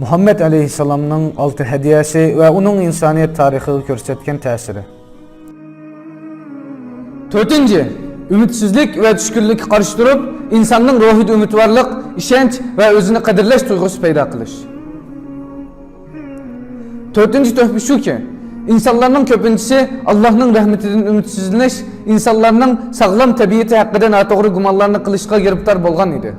Muhammed Aleyhisselam'ın altı hediyesi ve onun insaniyet tarihi gösterken tesiri. 4. Ümitsizlik ve düşkünlük karıştırıp insanın ruhida ümidvarlık, işenç ve özünü kadirleş duygusu payda kılış. 4. töhbü şu ki, insanların köpüncüsü Allah'ın rahmetinden ümitsizleş, insanların sağlam tabiiyeti hakkında natoğru gumallarını kılışka giriptar bolgan idi.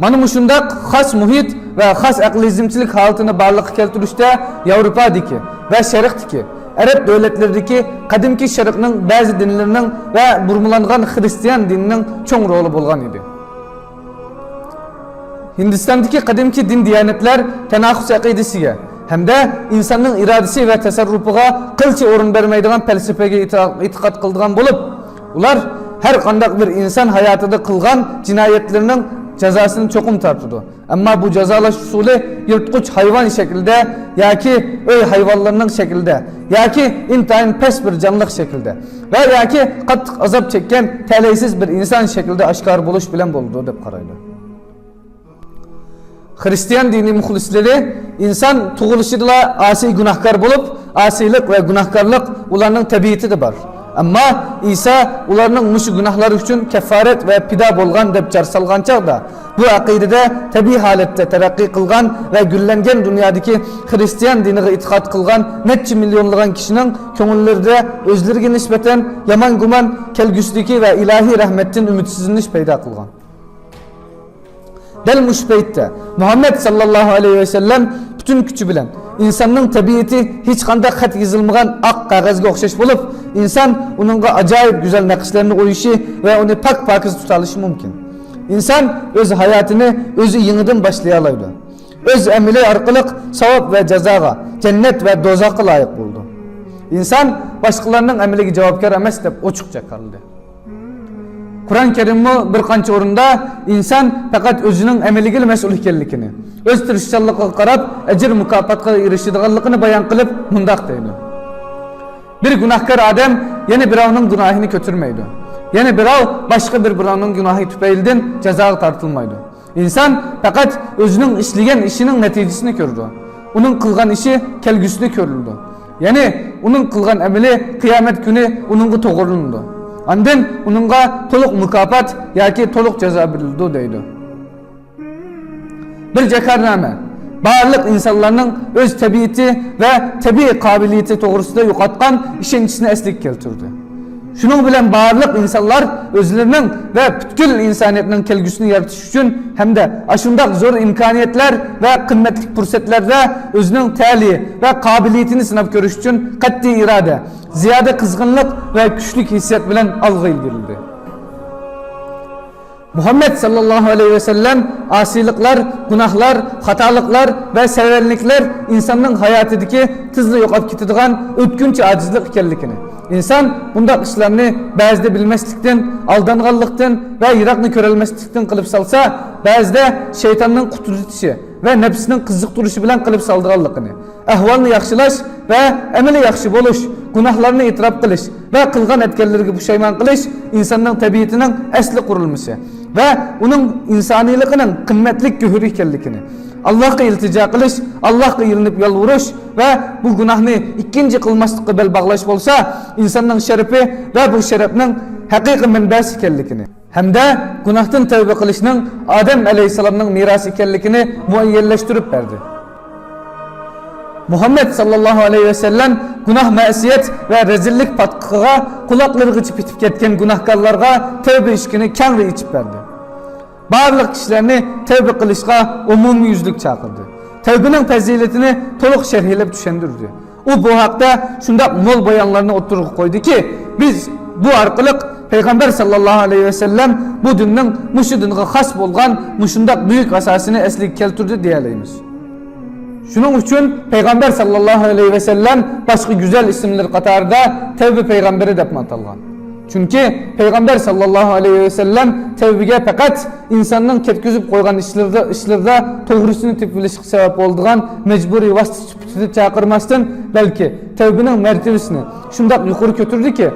Mana mushundaq xas muhit ve xas aqlizmchilik holatini barliqqa keltirishda Yevropadagi ve Sharqdagi Arab davlatlaridagi qadimki Sharqning ba'zi dinlarining ve burmulangan Hristiyan dinining cho'ng roli bo'lgan edi. Hindistondagi qadimki din diyanatlar tanaxus aqidasiga hamda insonning irodasi ve tasarrufiga qilcha o'rin bermaydigan falsafaga e'tiqod qilgan bo'lib, ular har qanday bir inson hayotida qilgan jinoyatlarning cezasını çokum tartıdı. Ama bu cezalaş usulü yırtqıç hayvan şekilde, ya ki öy hayvanlarının şekilde, ya ki intayın pes bir canlıq şekilde ve ya ki qattiq azap çekken taleysiz bir insan şekilde aşkar buluş bilen boldu dep qaraydı. Hristiyan dini muhlisleri insan tuğuluşuyla asi günahkar bulup, asilik ve günahkarlık ularının tabiiyeti de var. Ama İsa ularning mushu günahları üçün kefaret ve pida bolgan deb jarsalgan çağda bu aqidede tabii halatda terakki kılgan ve güllengen dünyadaki Hristiyan diniga itiqad kılgan neçe milyonlagan kişinin köngüllerinde özlerine nispeten yaman guman kelgüsdeki ve ilahi rahmetin ümitsizliğini payda kılgan. Del mush paytda Muhammed sallallahu aleyhi ve sellem bütün küçü bilen insanın tabiiyeti hiç qanday xat yazılmagan ak qog'ozga o'xshash bo'lib, insan onunla acayip güzel nakışlarını koyuşu ve onu pak-pakiz tutalışı mümkün. İnsan öz hayatını özü yeniden başlayalaydı. Öz emeli arkalık savap ve cezaga, cennet ve dozakı layık buldu. İnsan başkalarının emeliga javobgar emas deb ochiqcha qildi. Kur'an-ı Kerim'de bir qancha o'rinda insan faqat o'zining ameliga mas'ul ekanligini, öz tirishchanligiga qarab ajr mukofotga erishadiganligini bayon qilib mundaq deydi. Bir günahkar adam yeni birovning günahını götürmeydi. Yeni birov başka bir birovning günahı tüpeyilden cezaga tartılmaydı. İnsan faqat özünün işleyen işinin neticesini gördü. Onun kılgan işi kelgüsünü görüldü. Yani onun kılgan ameli kıyamet günü onunla toğurlandı. Andan onunla toluk mukafat yoki toluk ceza verildi deydi. Bir zakarname barliq insonlarning öz tabiiyeti ve tabii kabiliyeti to'g'risida yo'qotgan ishonchisini eslik keltirdi. Şunun bilen barliq insonlar özlerinin ve butkul insoniyatning kelgusini yaratish uchun hamda ashundaq zo'r imkoniyatlar ve qimmatli fursatlarda o'zining ta'li ve kabiliyetini sinab ko'rish uchun qat'iy iroda, ziyoda qizg'inlik ve kuchli hissiyat bilan alg'a ilgirildi. Muhammed sallallahu aleyhi ve sellem asilikler, günahlar, hatalıklar ve severlikler insanın hayatındaki tızlı yo'qolib ketadigan o'tkinchi acizlik ekanligini, insan bundaq ishlarni ba'zida bilmaslikdan, aldanganlikdan ve yiroqni ko'rolmaslikdan qilib salsa, ba'zida shaytonning quturtishi ve nefsinin qiziqtirishi bilan qilib saldiganligini, ahvolni yaxshilash ve amali yaxshi bo'lish, günahlarını itiraf qilish ve qilgan etkenlerine pushaymon qilish insonning tabiiyatining asli qurilmasi ve onun insaniyliğinin kıymetli gühürü ekanligini, Allah'a iltica qilish, Allah'a yılinib yalvuruş ve bu günahını ikinci qilmaslikqa bel bağlash bolsa, insonning şerefi ve bu şerefning haqiqiy manbasi ekanligini, hamda günahdan tövbe qilishning Adem aleyhisselamning mirasi ekanligini muayyanlashtirib berdi. Muhammed sallallahu aleyhi ve sellem günah ma'siyat ve rezillik patqiga quloqlarigacha bitib ketgan günahkarlarga tövbe ishkini kengri ichib berdi. Barliq kishilarni tövbe qilishga umumiy yuzlik chaqirdi. Tövbening fazilatini to'liq sharhlab tushundirdi. U bu haqda shundaq mo'l bayonlarni o'tirib qo'ydi ki, biz bu orqali Peygamber sallallahu aleyhi ve sellem bu dinning mushu dinga xos bo'lgan mushundaq buyuk asosini eslik keltirdi deyalaymiz. Şunun için Peygamber sallallahu aleyhi ve sellem başka güzel isimler qatarida tevbe peygamberi deb atalgan. Çünkü Peygamber sallallahu aleyhi ve sellem tevbige fakat insanın ketkizip koygan işlerde to'g'risini tepilishga sebep bo'lgan mecburi vasıta chaqirmasdan belki tevbenin mertebesini şundaq yuqori ko'tirdi ki,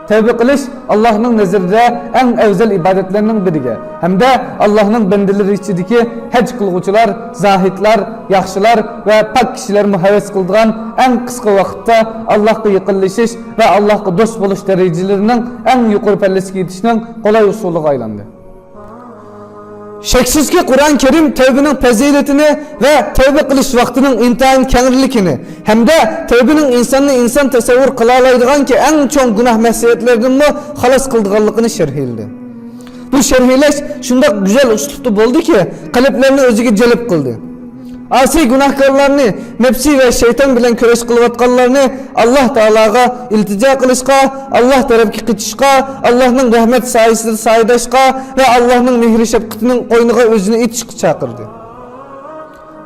Tevbe kılış Allah'ın nazarında en evzel ibadetlerinin biriga. Hem de Allah'ın bendeleri içindeki hac kılgıçılar, zahitler, yaxşılar ve pak kişiler muhaves kıldığan en kısa vakitte Allah'a yıkılışış ve Allah'a dost buluş derecelerinin en yukarı pellesiga yetişinin kolay usulü aylandı. Şeksiz ki Kur'an-ı Kerim tevbenin faziletini ve tevbe kılış vaktinin intayin kenirlikini hem de tevbenin insanı insan tasavvur kılalaydıgan ki en çok günah mesiyetlerden mi halas kıldıganlıkını şerhildi. Bu şerhileş şunda güzel üslupta oldu ki kalplerini özüge celip kıldı. Asi günahkarlarını, nefsi ve şeytan bilen köreş kılıvatkanlarını Allah Teala'ga iltica kılışka, Allah tarafki kıçışka, Allah'ın rahmet sayesinde saydaşka ve Allah'ın mihri şefkatinin oynuğa özünü itişki çakırdı.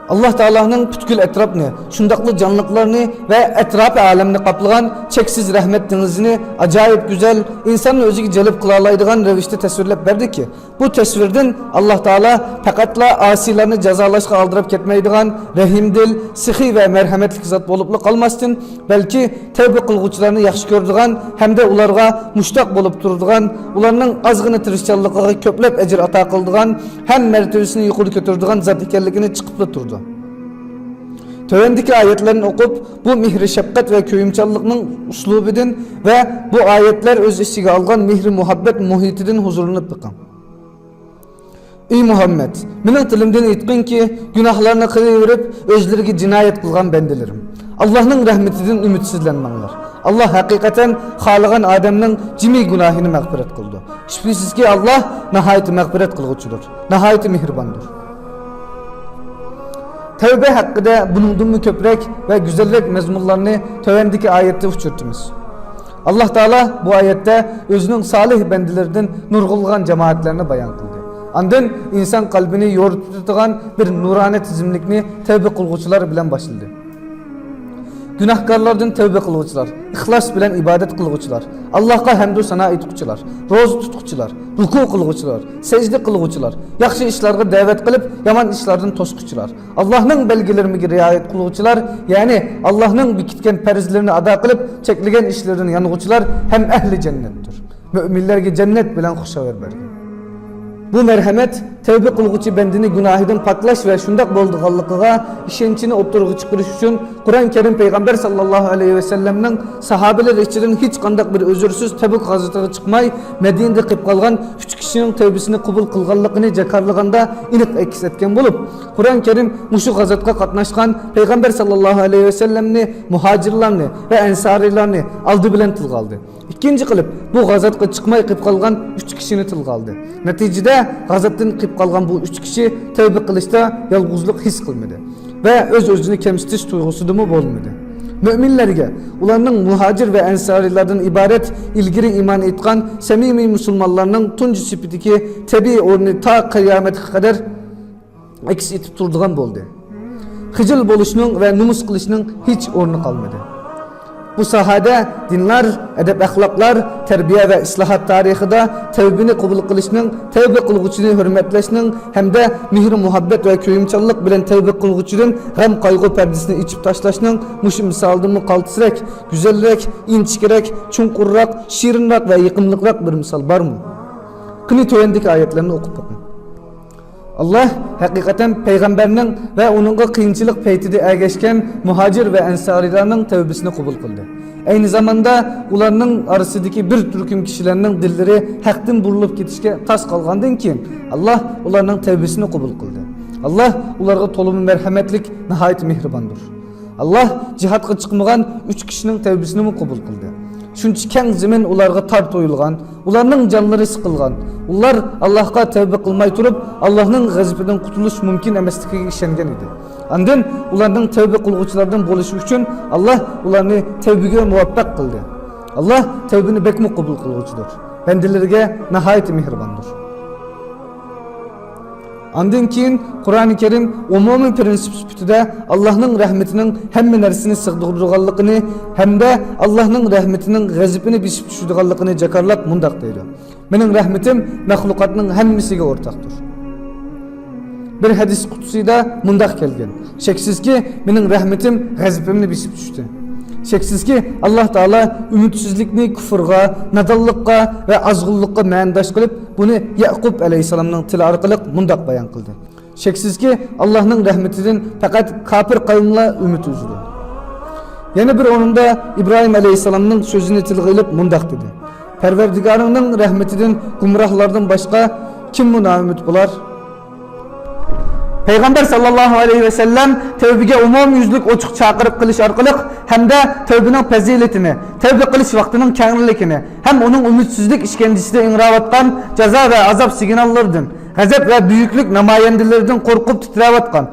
Allah Teala'nın pütkül etrafını, şundaklı canlıklarını ve etrafı alemini kaplayan çeksiz rahmet denizini acayip güzel insanın özüge celip kılalaydıgan revişte tesvirlep verdi ki bu tesvirden Allah Teala fakatla asilerini cezalaşka aldırıp ketmeydigan rahimdil, sıhhi ve merhametlik zat boluplu kalmasın belki tevbe kılgıçlarını yaxşı gördügan hem de ularga muştak bolup durdugan ularının azgını tirişçallıqıga köplep ecir ata kıldıgan hem mertebesini yukarı götürdügan zat ekenligini çıkıplı durdu. Tövendeki ayetlerini okup bu mihri şefkat ve köyümçallıkның uslubidin ve bu ayetler öz içige algan mihri muhabbet muhitidin huzurunu tıkan. Ey Muhammed, mening tilimden aytqin ki günahlarını kılayverip özlerine cinayet kılgan bendelerim. Allah'ın rahmetinden ümitsizlenmanglar. Allah hakikaten xalıgan adamның cimi günahını mağfiret kıldı. Şüphesiz ki Allah nihayet mağfiret kılgıçıdır, nihayet mihribandır. Tevbe hakkında bunun köprek ve güzellik mezmunlarını tövendeki ayette uçurttunuz. Allah Teala bu ayette özünün salih bendilerden nurgulgan cemaatlerini bayan kıldı. Andın insan kalbini yoğurup tutulan bir nurane tizimlikni tevbe kılgıçılar bilen başladı. Günahkarlardan tevbe kılgıçılar, ihlas bilen ibadet kılgıçılar, Allah'a hamdü sana etkuçular, roz tutkuçular, ruku kılgıçılar, secde kılgıçılar, yaxşı işlerge davet kılıp yaman işlerden toskuçular, Allah'ın belgelerine riayet kılgıçılar, yani Allah'ın bikitken perizlerini ada kılıp çekligen işlerini yanıgıçılar hem ehli cennettir. Müminlerge cennet bilen hoşaver berdi. Bu merhamet tevbe kılgıçı bendini günahiden paklaş ve şundak bolduğallıqıga işençini opturgu çıkırış üçün Kur'an-ı Kerim Peygamber sallallahu aleyhi ve sellem'nin sahabeler içirin hiç kandak bir özürsüz Tebuk gazetıga çıkmay Medine'de kıp kalgan 3 kişinin tevbesini kubul kılganlıqını jakarlığında inik ekis etken bulup Kur'an-ı Kerim muşu gazetıga katnaşkan Peygamber sallallahu aleyhi ve sellem'ni muhacirlarını ve ensarilarını aldı bilen tılga aldı. İkinci kılıp bu gazetıga çıkmay kıp kalgan 3 kişini tılga aldı. Neticede gazaptan kıyıp kalgan bu 3 kişi tevbe kılışta yalgızlık his kılmadı ve öz-özünü kemsitiş tuygusu da mı bolmadı. Müminlerge, ularının muhacir ve ensarilerden ibaret ilgiri iman etkan semimi musulmanlarının tuncu sipidiki tebi orni ta kıyamete kadar eksis etip turduğun boldu. Hıcıl boluşunun ve numus kılışının hiç ornu kalmadı. Bu sahada dinler, edep ahlaklar, terbiye ve islahat tarihida tevbini kabul kılışının, tevbe kılgıçını hürmetleşinin hem de mihri muhabbet ve köyümçallık bilen tevbe kılgıçının hem kaygı perdesini içip taşlaşının muşu misaldımı kaltısırek, güzellik, inçkirek, çunkurrak, şirinrak ve yıkımlıkrak bir misal var mı? Kını tövendeki ayetlerini okup bakın. Allah hakikaten peygamberinin ve onunla kıyınçılık peytidi ergeçken muhacir ve ensarilerinin tevbesini kabul kıldı. Aynı zamanda ularının arasındaki bir türküm kişilerinin dilleri haktan burulup gitişke tas kalgandan ki Allah ularının tevbesini kabul kıldı. Allah ularga tolumu merhametlik nihayet mihribandır. Allah cihatga çıkmagan 3 kişinin tevbesini mi kabul kıldı? Şunçı keng zemin ularga tar toyulgan, ularning canları sıkılgan. Ular Allah'a tevbe kılmay turup Allah'ın gazibinden kurtuluş mümkün emesligiga işengen idi. Andın ularning tevbe kılgıçlardan boluşu üçün Allah ularni tevbege muvaffak kıldı. Allah tevbini bekmi kabul kılgıçıdır. Bendelerge nihayet mihribandır. Andın keyin Kur'an-ı Kerim umumiy prinsip süpütüde Allah'ın rahmetinin hem nersini sığdırganlıqını hem de Allah'ın rahmetinin gazibini bisip düşüdüganlıqını jakarlap mundaq deydi. Mening rahmetim mahlukatning hemmisiga ortaktır. Bir hadis kutsida mundaq kelgen. Şeksiz ki mening rahmetim gazibimni bisip düştü. Şeksizki Allah Taala ümitsizlikni küfürga, nadallıkka ve azgınlıkka ma'ndaş kılıp bunu Yaqub aleyhisselamның tili arkalı mundaq bayan kıldı. Şeksizki Allah'ın rahmetinden fakat kafir kavimle ümit üzülü. Yana bir onunda İbrahim aleyhisselamның sözünü til kılıp mundaq dedi. Perverdigarının rahmetinden gumrahlardan başka kim buna ümit bular? Peygamber sallallahu aleyhi ve sellem tövbege umum yüzlük oçuk çakırıp kılış arkalık hem de tövbenin faziletini, tövbe kılış vaktinin kenglilikini hem onun ümitsizlik işkencesinde inravatkan ceza ve azap signallardan, gazap ve büyüklük namayendilerden korkup titrevatkan,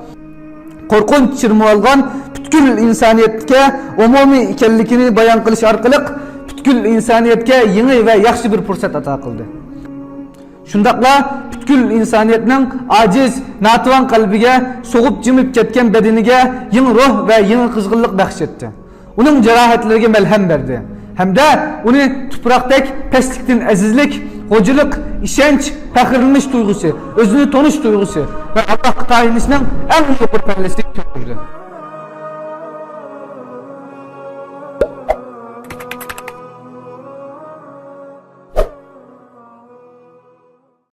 korkunç çırmı algan bütkül insaniyetke umumi ikellikini bayan kılış arkalık bütkül insaniyetke yeni ve yaxşı bir fırsat ata kıldı. Şundaqla bütkül insaniyetning aciz, nativan qalbiga soğup jimip ketken bedeniga yeni ruh ve yeni kızgınlık baxş etdi. Onun cerahatleriga melhem berdi. Hem de onu tuproqdek pestlikten azizlik, ho'jilik, ishonch, faxrlanish tuyg'usi, o'zini tonish tuyg'usi ve Allah tayinishning eng yuqori pallasiga ko'tardi.